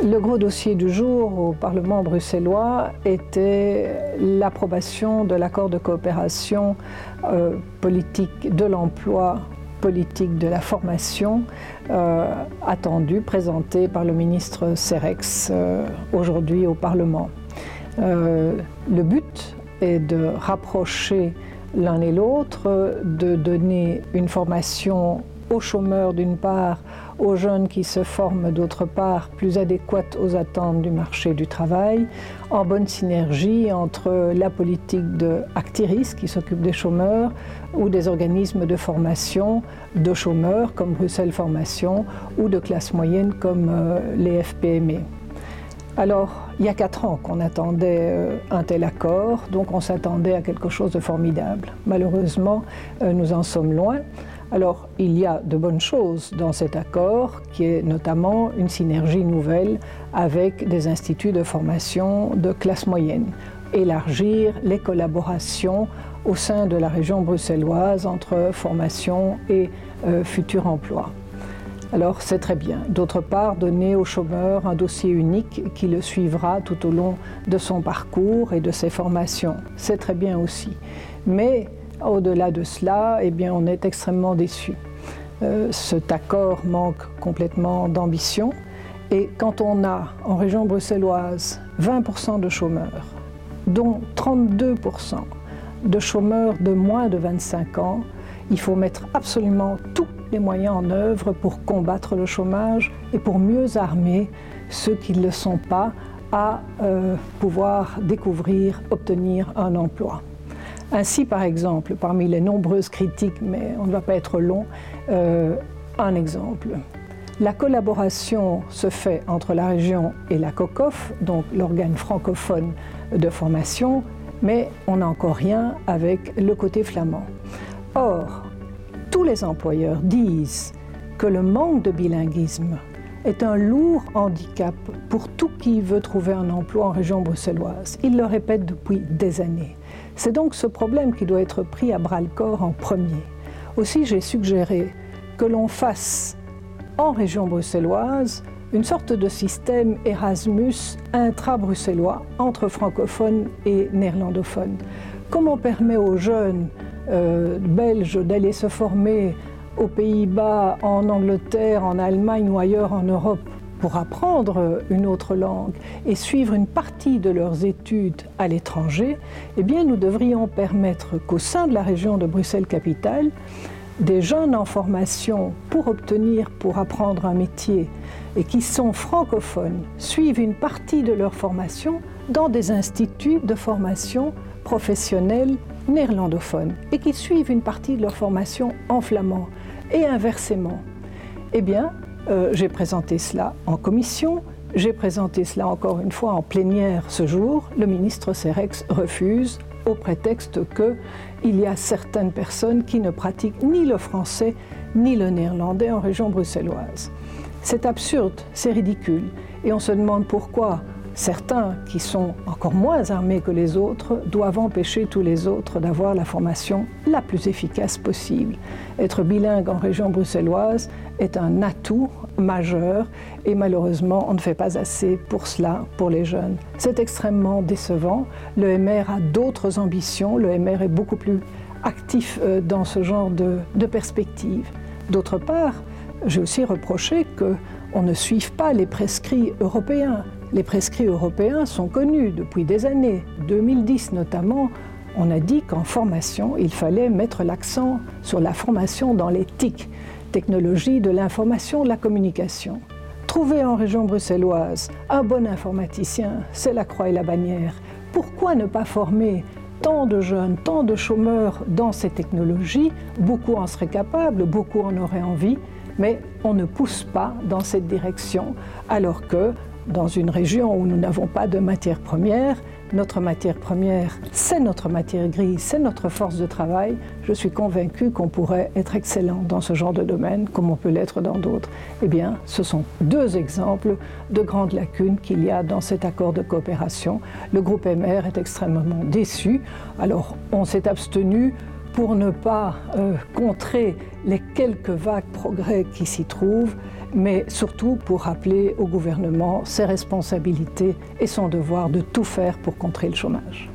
Le gros dossier du jour au Parlement bruxellois était l'approbation de l'accord de coopération politique de l'emploi, politique de la formation, attendu, présenté par le ministre Serrex aujourd'hui au Parlement. Le but est de rapprocher l'un et l'autre, de donner une formation aux chômeurs d'une part, aux jeunes qui se forment d'autre part, plus adéquate aux attentes du marché du travail, en bonne synergie entre la politique de Actiris qui s'occupe des chômeurs ou des organismes de formation de chômeurs comme Bruxelles Formation ou de classe moyenne comme les FPME. Alors, il y a 4 ans qu'on attendait un tel accord, donc on s'attendait à quelque chose de formidable. Malheureusement, nous en sommes loin. Alors, il y a de bonnes choses dans cet accord, qui est notamment une synergie nouvelle avec des instituts de formation de classe moyenne. Élargir les collaborations au sein de la région bruxelloise entre formation et futur emploi. Alors, c'est très bien. D'autre part, donner au chômeur un dossier unique qui le suivra tout au long de son parcours et de ses formations. C'est très bien aussi. Mais au-delà de cela, eh bien, on est extrêmement déçus. Cet accord manque complètement d'ambition. Et quand on a en région bruxelloise 20% de chômeurs, dont 32% de chômeurs de moins de 25 ans, il faut mettre absolument tous les moyens en œuvre pour combattre le chômage et pour mieux armer ceux qui ne le sont pas à pouvoir découvrir, obtenir un emploi. Ainsi, par exemple, parmi les nombreuses critiques, mais on ne va pas être long, un exemple. La collaboration se fait entre la région et la COCOF, donc l'organe francophone de formation, mais on n'a encore rien avec le côté flamand. Or, tous les employeurs disent que le manque de bilinguisme est un lourd handicap pour tout qui veut trouver un emploi en région bruxelloise. Ils le répètent depuis des années. C'est donc ce problème qui doit être pris à bras-le-corps en premier. Aussi, j'ai suggéré que l'on fasse en région bruxelloise une sorte de système Erasmus intra-bruxellois entre francophones et néerlandophones. Comme on permet aux jeunes belges d'aller se former aux Pays-Bas, en Angleterre, en Allemagne ou ailleurs en Europe pour apprendre une autre langue et suivre une partie de leurs études à l'étranger, eh bien nous devrions permettre qu'au sein de la région de Bruxelles-Capitale, des jeunes en formation pour apprendre un métier et qui sont francophones suivent une partie de leur formation dans des instituts de formation professionnelle néerlandophones et qui suivent une partie de leur formation en flamand et inversement. Eh bien, j'ai présenté cela en commission, j'ai présenté cela encore une fois en plénière ce jour. Le ministre Serrex refuse au prétexte qu'il y a certaines personnes qui ne pratiquent ni le français ni le néerlandais en région bruxelloise. C'est absurde, c'est ridicule et on se demande pourquoi certains qui sont encore moins armés que les autres doivent empêcher tous les autres d'avoir la formation la plus efficace possible. Être bilingue en région bruxelloise est un atout majeur et malheureusement on ne fait pas assez pour cela pour les jeunes. C'est extrêmement décevant. Le MR a d'autres ambitions, le MR est beaucoup plus actif dans ce genre de perspective. D'autre part, j'ai aussi reproché qu'on ne suive pas les prescrits européens. Les prescrits européens sont connus depuis des années. 2010 notamment, on a dit qu'en formation, il fallait mettre l'accent sur la formation dans les TIC, technologies de l'information, de la communication. Trouver en région bruxelloise un bon informaticien, c'est la croix et la bannière. Pourquoi ne pas former tant de jeunes, tant de chômeurs dans ces technologies? Beaucoup en seraient capables, beaucoup en auraient envie, mais on ne pousse pas dans cette direction, alors que dans une région où nous n'avons pas de matière première, notre matière première, c'est notre matière grise, c'est notre force de travail. Je suis convaincue qu'on pourrait être excellent dans ce genre de domaine, comme on peut l'être dans d'autres. Eh bien, ce sont 2 exemples de grandes lacunes qu'il y a dans cet accord de coopération. Le groupe MR est extrêmement déçu. Alors, on s'est abstenu pour ne pas contrer les quelques vagues progrès qui s'y trouvent. mais surtout pour rappeler au gouvernement ses responsabilités et son devoir de tout faire pour contrer le chômage.